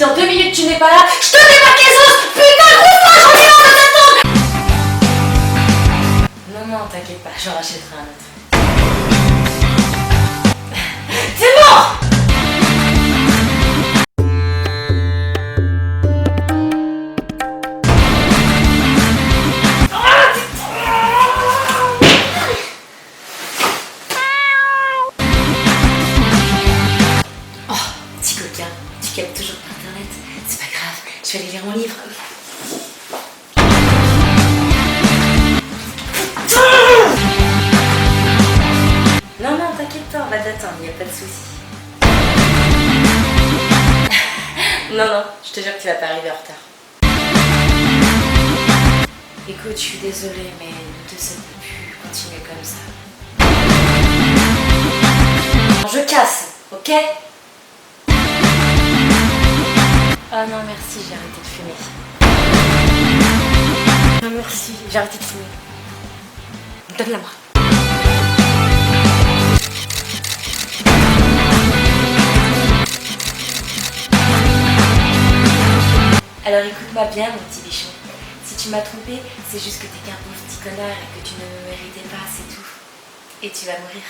dans 2 minutes tu n'es pas là, je te débarque les os. Putain, grosse j'en ai marre de t'attendre. Non, t'inquiète pas, j'en rachèterai un autre. C'est mort. Tu captes toujours par internet, c'est pas grave, je vais aller lire mon livre. Non, t'inquiète pas, on va t'attendre, y a pas de souci. Non, je te jure que tu vas pas arriver en retard. Écoute, je suis désolée, mais nous deux ça ne peut plus continuer comme ça. Je casse, ok? Oh non merci, j'ai arrêté de fumer. Non merci, j'ai arrêté de fumer. Donne-la-moi. Alors écoute-moi bien mon petit bichon. Si tu m'as trompé, c'est juste que t'es qu'un pauvre petit connard et que tu ne me méritais pas, c'est tout. Et tu vas mourir.